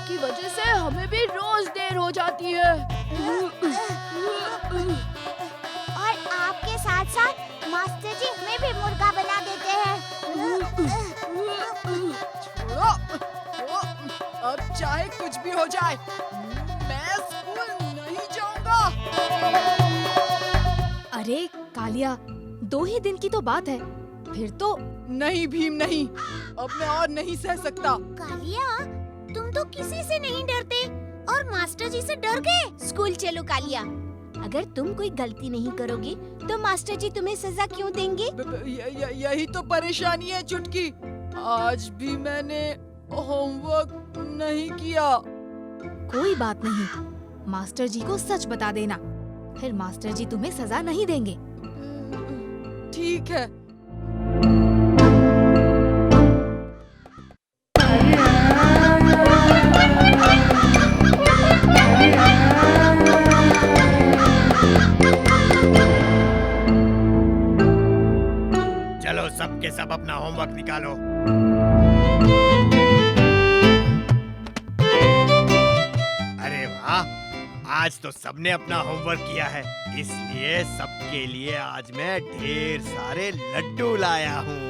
आपकी वजह से हमें भी रोज देर हो जाती है। और आपके साथ साथ मास्टर जी हमें भी मुर्गा बना देते हैं। छोड़ो, अब चाहे कुछ भी हो जाए, मैं स्कूल नहीं जाऊंगा। अरे कालिया, 2 ही दिन की तो बात है, फिर तो। नहीं भीम नहीं, अब मैं और नहीं सह सकता। कालिया, तुम तो किसी से नहीं डरते और मास्टर जी से डर गए। स्कूल चलो कालिया, अगर तुम कोई गलती नहीं करोगी तो मास्टर जी तुम्हें सजा क्यों देंगे? यही तो परेशानी है चुटकी, आज भी मैंने होमवर्क नहीं किया। कोई बात नहीं, मास्टर जी को सच बता देना, फिर मास्टर जी तुम्हें सजा नहीं देंगे। ठीक है। चलो सबके सब अपना होमवर्क निकालो। अरे वाह, आज तो सबने अपना होमवर्क किया है, इसलिए सबके लिए आज मैं ढेर सारे लड्डू लाया हूँ।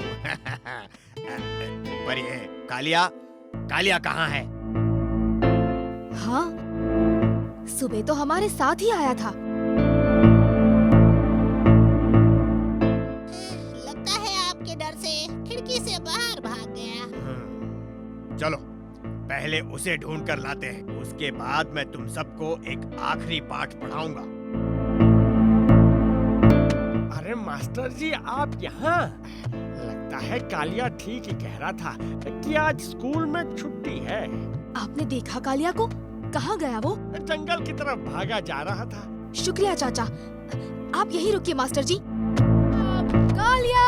पर ये कालिया, कालिया कहाँ है? हाँ, सुबह तो हमारे साथ ही आया था। लगता है आपके डर से खिड़की से बाहर भाग गया। चलो पहले उसे ढूंढ कर लाते हैं, उसके बाद मैं तुम सबको एक आखिरी पाठ पढ़ाऊंगा। अरे मास्टर जी, आप यहाँ? लगता है कालिया ठीक ही कह रहा था कि आज स्कूल में छुट्टी है। आपने देखा कालिया को? कहाँ गया वो? जंगल की तरफ भागा जा रहा था। शुक्रिया चाचा, आप यही रुकिए मास्टर जी। कालिया!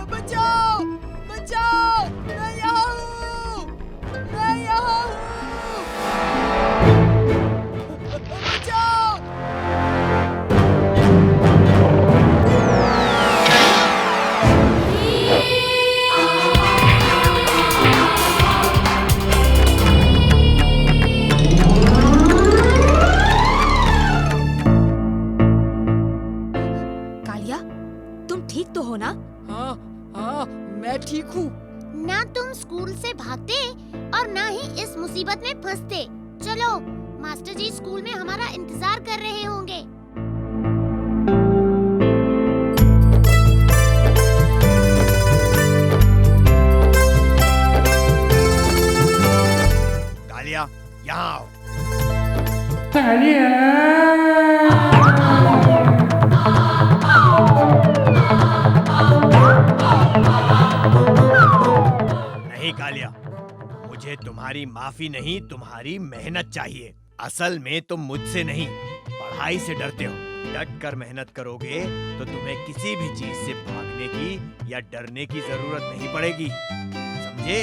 बचाओ, बचाओ, मैं यहाँ हूँ, मैं यहाँ हूँ, बचाओ। कालिया, तुम ठीक तो हो ना? हाँ हाँ, मैं ठीक हूँ। ना तुम स्कूल से भागते और ना ही इस मुसीबत में फंसते। चलो, मास्टर जी स्कूल में हमारा इंतजार कर रहे होंगे। कालिया, यहाँ आओ। नहीं कालिया, मुझे तुम्हारी माफी नहीं, तुम्हारी मेहनत चाहिए। असल में तुम मुझसे नहीं, पढ़ाई से डरते हो। डट कर मेहनत करोगे तो तुम्हें किसी भी चीज से भागने की या डरने की जरूरत नहीं पड़ेगी, समझे?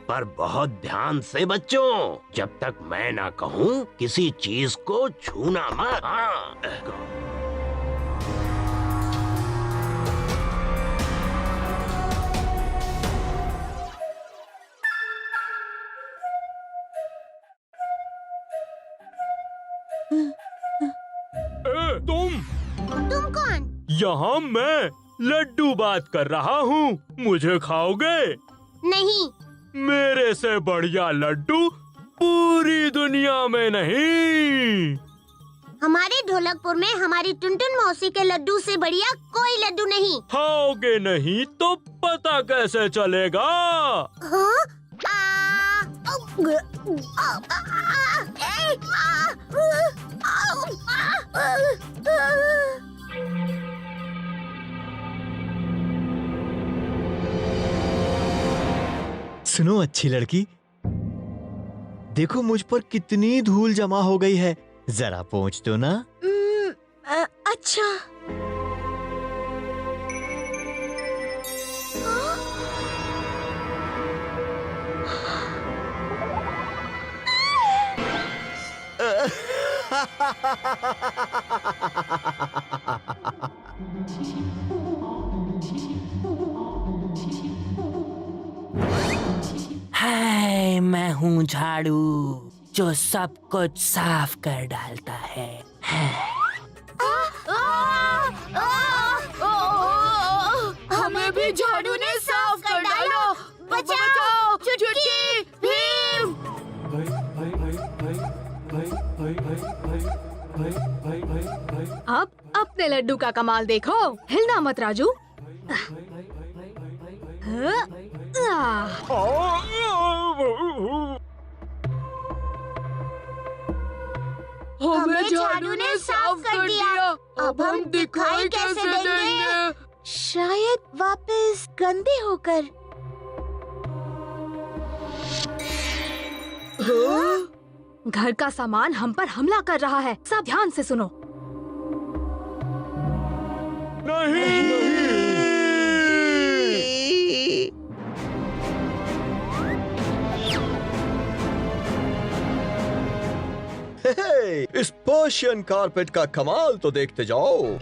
पर बहुत ध्यान से बच्चों, जब तक मैं ना कहूँ किसी चीज को छूना मत। हाँ। तुम कौन? यहाँ मैं लड्डू बात कर रहा हूँ, मुझे खाओगे? नहीं। मेरे से बढ़िया लड्डू पूरी दुनिया में नहीं। हमारे ढोलकपुर में हमारी टुनटुन मौसी के लड्डू से बढ़िया कोई लड्डू नहीं। खाओगे नहीं तो पता कैसे चलेगा? हाँ? सुनो अच्छी लड़की, देखो मुझ पर कितनी धूल जमा हो गई है, जरा पोंछ दो ना। अच्छा। हाय, मैं हूँ झाड़ू जो सब कुछ साफ कर डालता है। हमें भी झाड़ू ने साफ कर डालो। बचाओ चुटकी, भीम। अब अपने लड्डू का कमाल देखो, हिलना मत राजू। हमें झाड़ू ने साफ कर दिया। अब हम दिखाई कैसे देंगे? शायद वापस गंदे होकर। घर का सामान हम पर हमला कर रहा है, सब ध्यान से सुनो। इस पर्शियन कारपेट का कमाल तो देखते जाओ।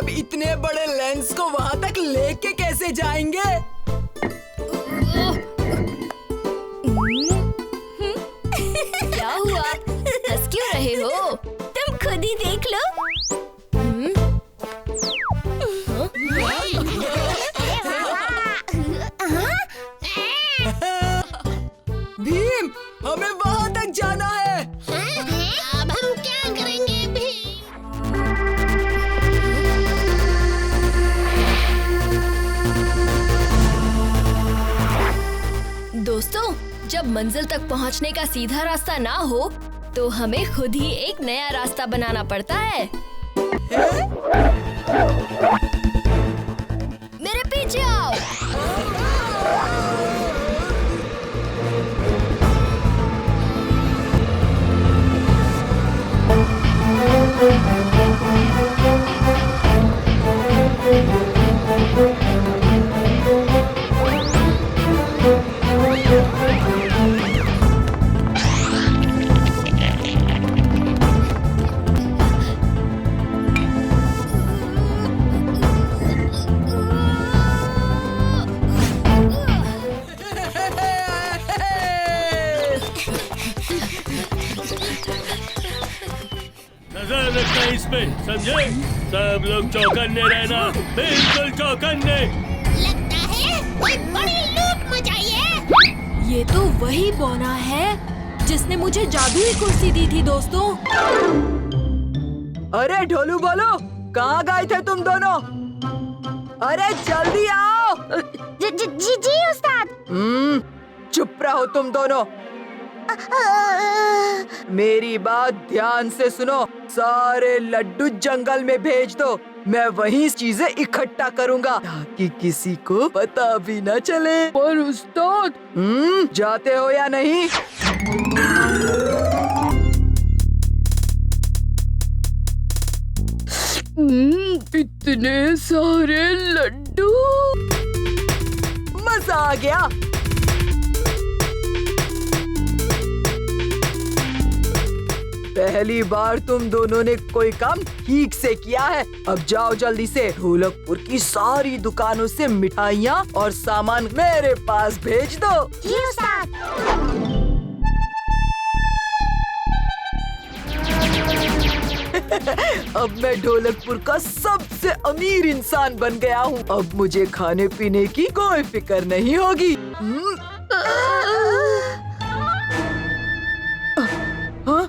इतने बड़े लेंस को वहाँ तक लेके कैसे जाएंगे? क्या हुआ? हंस क्यों रहे हो? तुम खुद ही देख लो। भीम, हमें वहाँ तक जाना है। अब हम क्या करेंगे भीम? दोस्तों, जब मंजिल तक पहुंचने का सीधा रास्ता ना हो तो हमें खुद ही एक नया रास्ता बनाना पड़ता है। मेरे पीछे आओ। नजर रखना इस पे, समझे? सब लोग चौकन्ने रहना, बिल्कुल चौकन्ने। लगता है कोई बड़ी लूट मचाई है। ये तो वही बौना है जिसने मुझे जादुई कुर्सी दी थी दोस्तों। अरे ढोलू बोलो, कहाँ गए थे तुम दोनों? अरे जल्दी आओ। जी उस्ताद। चुप रहो तुम दोनों। मेरी बात ध्यान से सुनो। सारे लड्डू जंगल में भेज दो। मैं वहीं चीजें इकट्ठा करूंगा ताकि किसी को पता भी न चले। पर उस्ताद, जाते हो या नहीं? इतने सारे लड्डू, मजा आ गया। पहली बार तुम दोनों ने कोई काम ठीक से किया है। अब जाओ जल्दी से ढोलकपुर की सारी दुकानों से मिठाइयाँ और सामान मेरे पास भेज दो। जी उस्ताद। अब मैं ढोलकपुर का सबसे अमीर इंसान बन गया हूँ। अब मुझे खाने पीने की कोई फिक्र नहीं होगी। हाँ?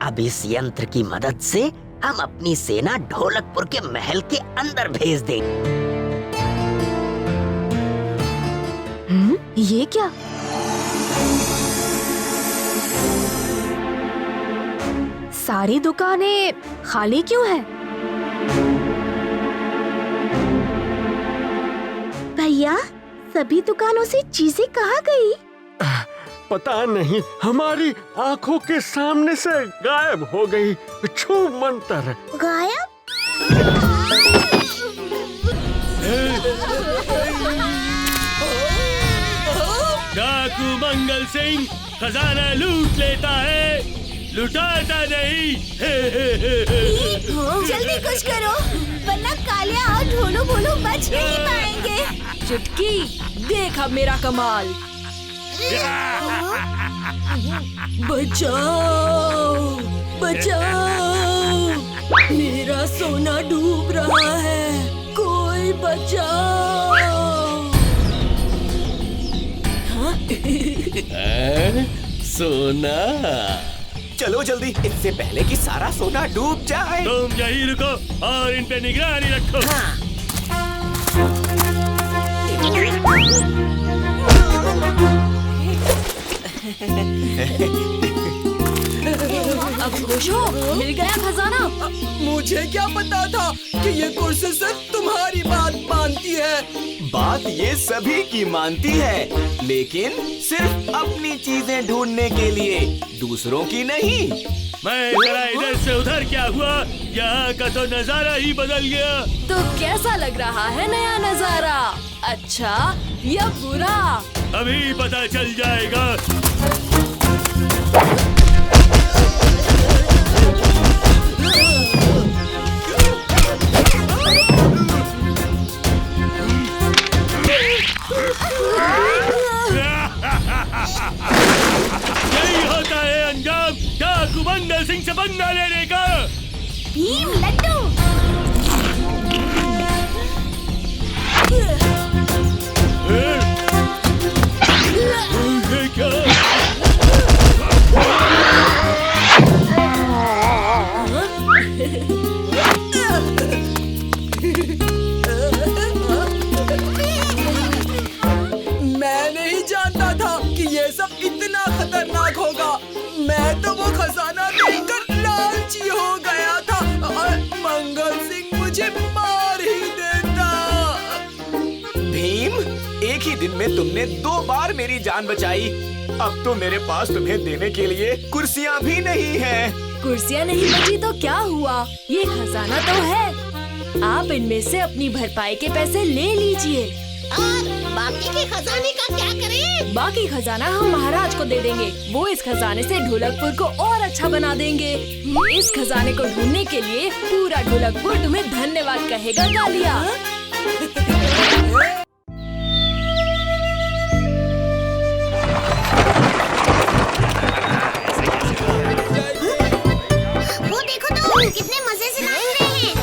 अब इस यंत्र की मदद से हम अपनी सेना ढोलकपुर के महल के अंदर भेज देंगे। ये क्या? सारी दुकानें खाली क्यों है? भैया, सभी दुकानों से चीजें कहाँ गई? पता नहीं, हमारी आंखों के सामने से गायब हो गई। छू मंतर। गायब? डाकू मंगल सिंह खजाना लूट लेता है, लुटाता नहीं। जल्दी कुछ करो, वरना कालिया और ढोलू बोलू बच नहीं पाएंगे। चुटकी, देख अब मेरा कमाल। बचाओ, बचाओ, मेरा सोना डूब रहा है, कोई बचाओ। सोना, चलो जल्दी, इससे पहले कि सारा सोना डूब जाए। तुम यहीं रुको और इन पे निगरानी रखो। अब खुश हो, मिल गया खजाना। मुझे क्या पता था कि ये कुर्सी सिर्फ तुम्हारी बात मानती है। बात ये सभी की मानती है, लेकिन सिर्फ अपनी चीजें ढूंढने के लिए, दूसरों की नहीं। मैं जरा इधर से उधर क्या हुआ, यहाँ का तो नजारा ही बदल गया। तो कैसा लग रहा है नया नजारा? अच्छा या बुरा? अभी पता चल जाएगा। यही होता है अंजाम डाकू मंगल सिंह से पंगा लेने का। भीम लड्डू। ये क्या? मैं नहीं जानता था कि ये सब इतना खतरनाक होगा। मैं तो वो खजाना देखकर लालची हो गया था और मंगल सिंह मुझे मार ही देता। भीम, एक ही दिन में तुमने 2 बार मेरी जान बचाई। अब तो मेरे पास तुम्हें देने के लिए कुर्सियाँ भी नहीं हैं। कुर्सियाँ नहीं बची तो क्या हुआ, ये खजाना तो है। आप इनमें से अपनी भरपाई के पैसे ले लीजिए। और बाकी के खजाने का क्या करें? बाकी खजाना हम महाराज को दे देंगे। वो इस खजाने से ढोलकपुर को और अच्छा बना देंगे। इस खजाने को ढूंढने के लिए पूरा ढोलकपुर तुम्हें धन्यवाद कहेगा कालिया। वो देखो तो कितने मजे से नाच रहे हैं।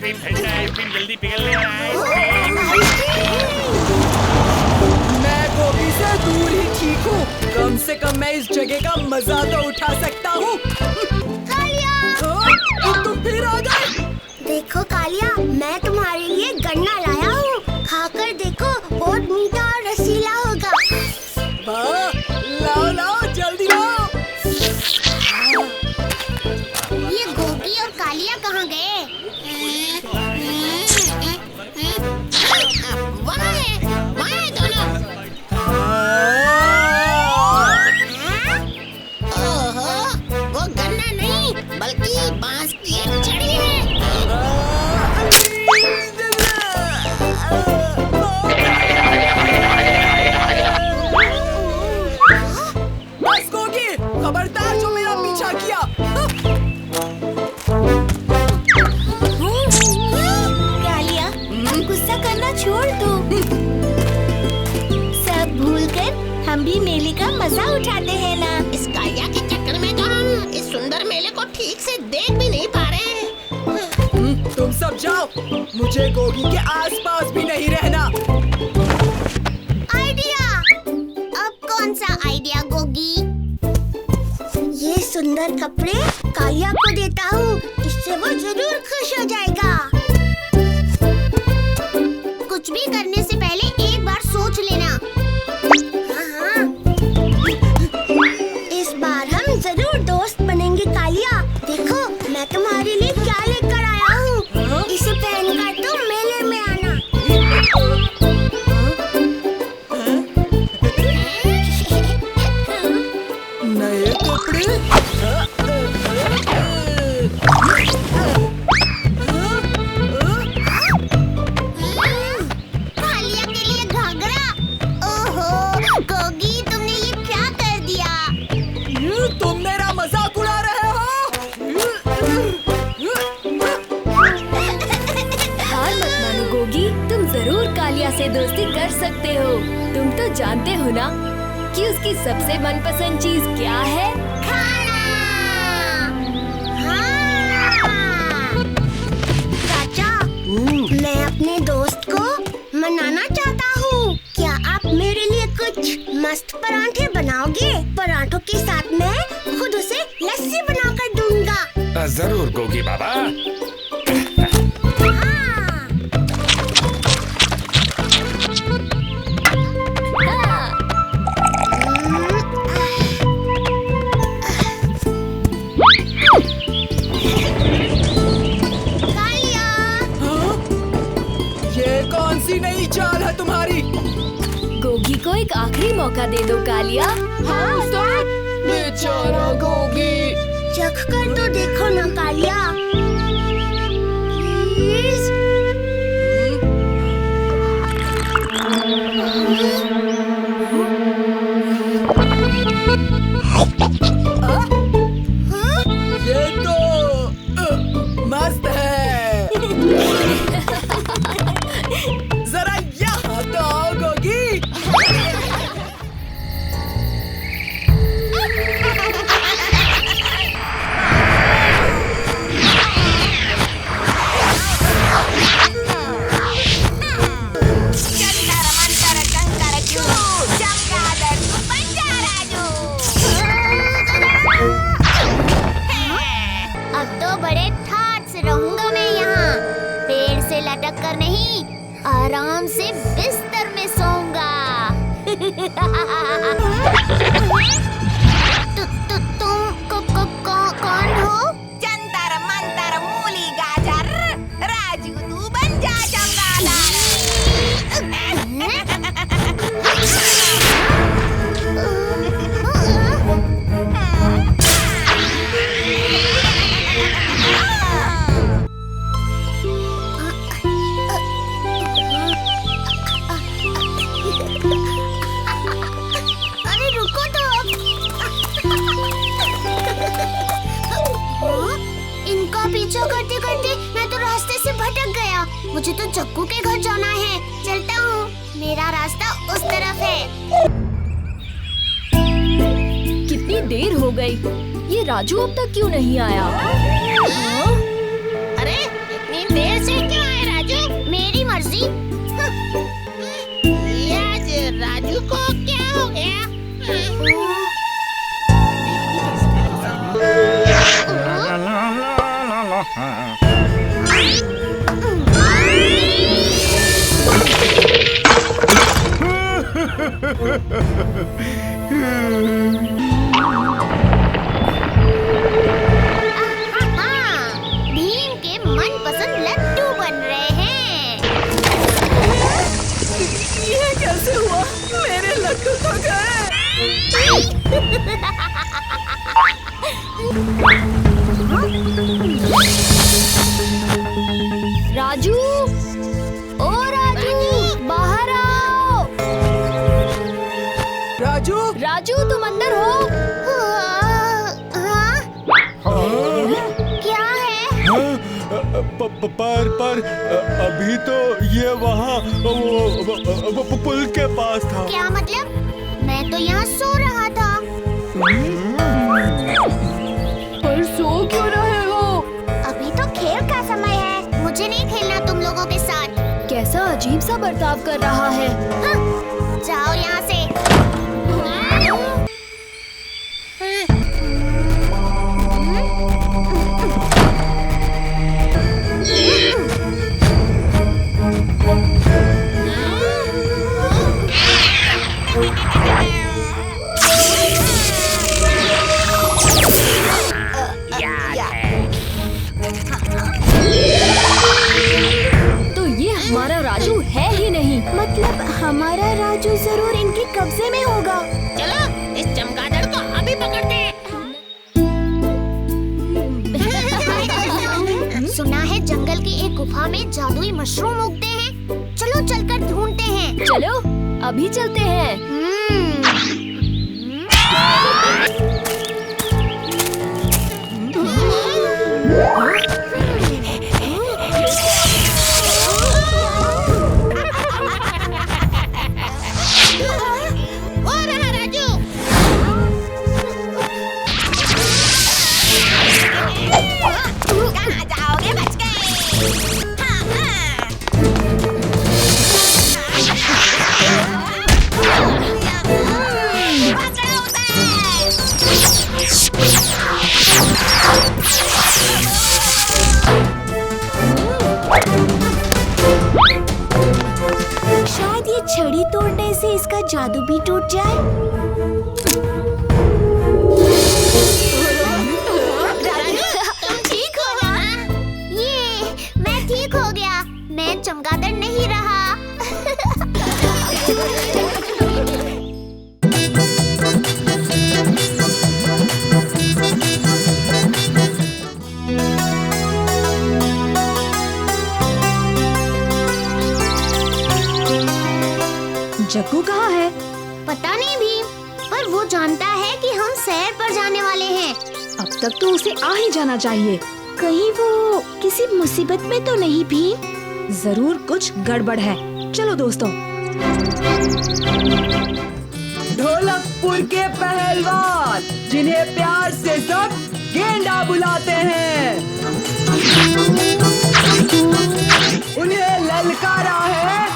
आइसक्रीम ठंडा आइसक्रीम जल्दी पिघल ले मैं गोभी से दूर ही ठीक हूँ। कम से कम मैं इस जगह का मजा तो उठा सकता हूँ। तुम फिर आ गए। देखो कालिया, मैं तुम्हारे लिए गन्ना लाया हूँ। खाकर देखो, बहुत मीठा और रसीला होगा। लाओ लाओ जल्दी लाओ। ये गोगी और कालिया कहाँ गए? वहाँ है दोनों। ओहो, वो गन्ना नहीं बल्कि बांस की एक छड़ी है। बस गोगी, खबरदार जो मेरा पीछा किया। कालिया, गुस्सा करना छोड़ दो। सब भूलकर हम भी मेले का मजा उठाते हैं ना। इस कालिया के चक्कर में तो हम इस सुंदर मेले को ठीक से देख भी नहीं पा रहे हैं। तुम सब जाओ, मुझे गोगी के आसपास भी नहीं रहना। आइडिया! अब कौन सा आइडिया गोगी? ये सुंदर कपड़े कालिया को देता हूँ, इससे वो जरूर खुश हो जाएगा। कुछ भी करने से पहले एक बार सोच लेना। हाँ। इस बार हम जरूर दोस्त बनेंगे कालिया। देखो मैं तुम्हारे लिए क्या लेकर आया हूँ। इसे पहनकर तुम मेले में आना। नए कपड़े? कालिया के लिए घाघरा। ओहो गोगी, तुमने ये क्या कर दिया? तुम मेरा मजाक उड़ा रहे हो। हार मत मानो गोगी, तुम जरूर कालिया से दोस्ती कर सकते हो। तुम तो जानते हो ना कि उसकी सबसे मनपसंद चीज क्या है? खाना। हाँ। चाचा, मैं अपने दोस्त को मनाना चाहता हूँ। क्या आप मेरे लिए कुछ मस्त पराठे बनाओगे? पराठों के साथ मैं खुद उसे लस्सी बनाकर दूंगा। जरूर गोगी बाबा। ये कौन सी नई चाल है तुम्हारी? गोगी को एक आखिरी मौका दे दो कालिया। हाँ, बेचारा गोगी। चख कर तो देखो ना कालिया। प्लीज। ये तो मस्त है। जरा यहाँ तो आओ गोगी। अब तो बड़े ठाट से रहूंगा मैं यहाँ। पेड़ से लटक कर नहीं, आराम से बिस्तर में सोऊंगा। तुम कौन हो? जंतर मंतर मूली गाजर, राजू तू बन जा अरे रुको तो। इनका पीछा करते करते मैं तो रास्ते से भटक गया। मुझे तो चक्कू के घर जाना है। चलता हूँ, मेरा रास्ता उस तरफ है। कितनी देर हो गई, ये राजू अब तक क्यों नहीं आया? अरे इतनी देर से भीम के मनपसंद लड्डू बन रहे हैं। ये कैसे हुआ? मेरे लड्डू तो गए। राजू, ओ राजू, बाहर आओ। राजू, राजू तुम अंदर हो? क्या है? पर अभी तो ये वहाँ पुल के पास था। क्या मतलब? मैं तो यहाँ सो रहा था। पर सो क्यों रहे हो? अभी तो खेल का समय है, मुझे नहीं खेलना तुम लोगों के साथ। कैसा अजीब सा बर्ताव कर रहा है। हाँ, जाओ यहाँ से। तो ये हमारा राजू है ही नहीं। मतलब हमारा राजू जरूर इनके कब्जे में होगा। चलो इस चमगादड़ को अभी पकड़ते हैं। सुना है जंगल की एक गुफा में जादुई मशरूम उगते हैं। चलो चलकर ढूंढते हैं। चलो अभी चलते हैं। शायद ये छड़ी तोड़ने से इसका जादू भी टूट जाए। तुम ठीक हो ना? ये मैं ठीक हो गया। मैं चमगादड़ नहीं रहा। जग्गू कहाँ है? पता नहीं भी, पर वो जानता है कि हम सैर पर जाने वाले हैं। अब तक तो उसे आ ही जाना चाहिए। कहीं वो किसी मुसीबत में तो नहीं भी? जरूर कुछ गड़बड़ है। चलो दोस्तों। ढोलकपुर के पहलवान, जिन्हें प्यार से सब गेंडा बुलाते हैं, उन्हें ललकारा है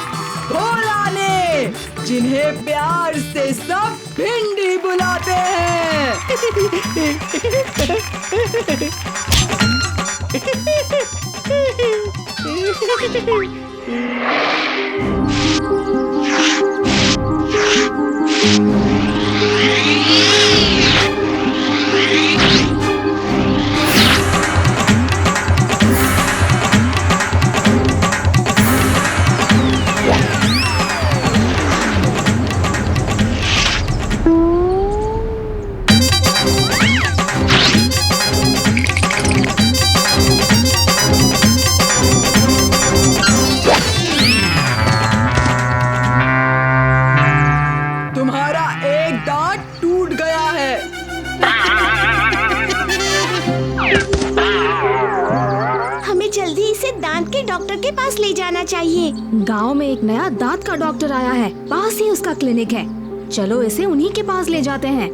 भोला ने, जिन्हें प्यार से सब भिंडी बुलाते हैं। तुम्हारा एक दांत टूट गया है। हमें जल्दी इसे दांत के डॉक्टर के पास ले जाना चाहिए। गांव में एक नया दांत का डॉक्टर आया है, पास ही उसका क्लिनिक है। चलो इसे उन्हीं के पास ले जाते हैं।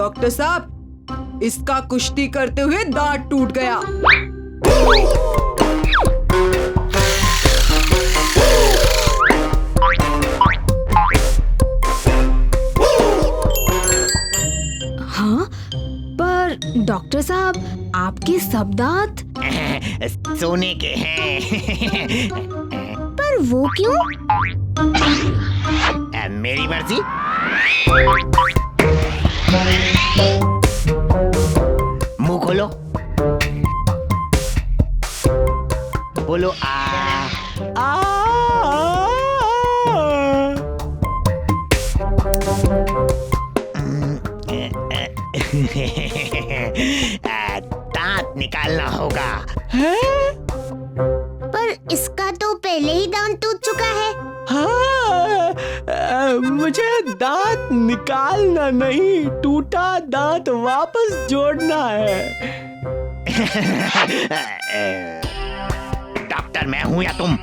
डॉक्टर साहब, इसका कुश्ती करते हुए दांत टूट गया। हाँ, पर डॉक्टर साहब आपके सब दांत सोने के हैं। पर वो क्यों? मेरी मर्जी। मुंह खोलो, बोलो आ। दांत निकालना होगा। पर इसका तो पहले ही दांत टूट चुका है। हाँ, मुझे दांत निकालना नहीं, टूटा दांत वापस जोड़ना है। डॉक्टर मैं हूँ या तुम?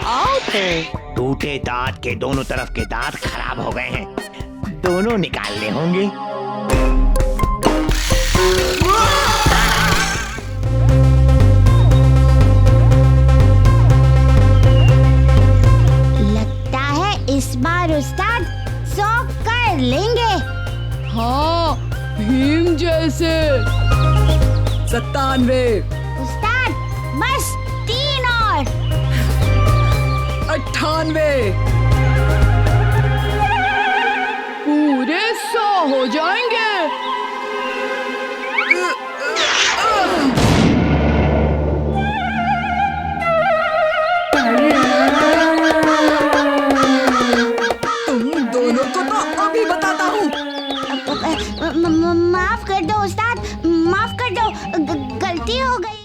आप हैं। टूटे दांत के दोनों तरफ के दांत खराब हो गए हैं, दोनों निकालने होंगे। लगता है इस बार उस्ताद 100 कर लेंगे। हाँ, भीम जैसे। 97, उस्ताद बस 3 और। 98, पूरे 100 हो जाएंगे। तुम दोनों को तो अभी बताता हूँ। माफ कर दो उस्ताद, माफ कर दो, गलती हो गई।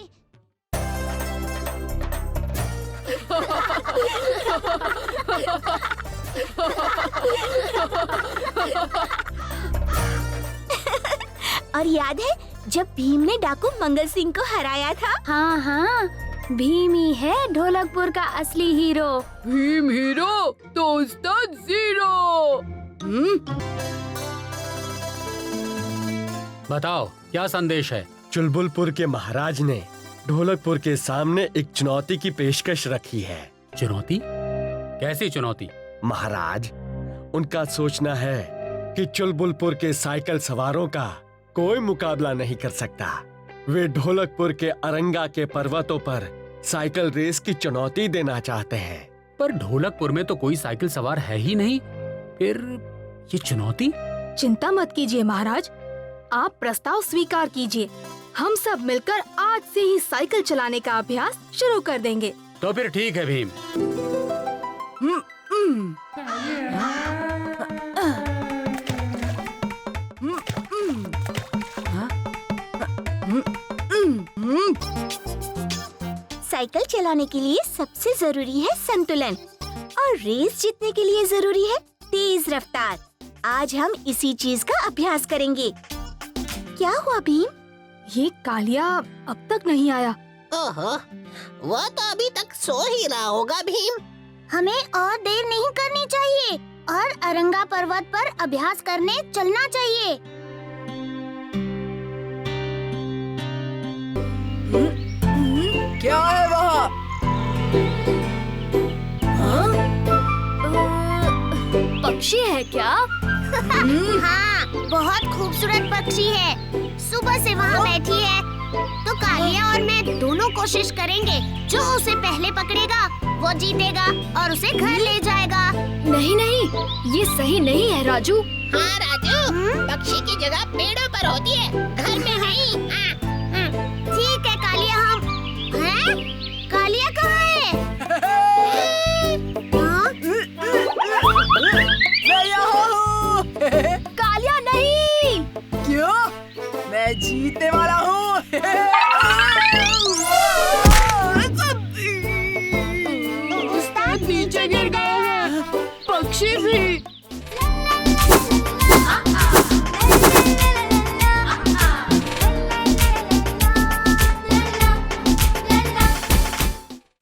और याद है जब भीम ने डाकू मंगल सिंह को हराया था? हाँ हाँ, भीम ही है ढोलकपुर का असली हीरो। भीम हीरो तो उस्ताद जीरो। बताओ क्या संदेश है? चुलबुलपुर के महाराज ने ढोलकपुर के सामने एक चुनौती की पेशकश रखी है। चुनौती? कैसी चुनौती? महाराज, उनका सोचना है कि चुलबुलपुर के साइकिल सवारों का कोई मुकाबला नहीं कर सकता। वे ढोलकपुर के अरंगा के पर्वतों पर साइकिल रेस की चुनौती देना चाहते हैं। पर ढोलकपुर में तो कोई साइकिल सवार है ही नहीं, फिर ये चुनौती? चिंता मत कीजिए महाराज, आप प्रस्ताव स्वीकार कीजिए। हम सब मिलकर आज से ही साइकिल चलाने का अभ्यास शुरू कर देंगे। तो फिर ठीक है भीम। साइकिल चलाने के लिए सबसे जरूरी है संतुलन और रेस जीतने के लिए जरूरी है तेज रफ्तार। आज हम इसी चीज का अभ्यास करेंगे। क्या हुआ भीम? ये कालिया अब तक नहीं आया। ओहो, वो तो अभी तक सो ही रहा होगा भीम। हमें और देर नहीं करनी चाहिए और अरंगा पर्वत पर अभ्यास करने चलना चाहिए। क्या है वहाँ? पक्षी है क्या? हाँ, बहुत खूबसूरत पक्षी है। सुबह से वहाँ बैठी है। तो कालिया और मैं दोनों कोशिश करेंगे। जो उसे पहले पकड़ेगा वो जीतेगा और उसे घर ले जाएगा। नहीं नहीं, ये सही नहीं है राजू। हाँ राजू, पक्षी की जगह पेड़ों पर होती है, घर में नहीं। ठीक है कालिया, हम हैं? कालिया कहाँ है? मैं यहाँ हूँ। कालिया नहीं। क्यों? मैं जीतने वाला हूँ। उस्ताद नीचे गिर गए हैं, पक्षी भी।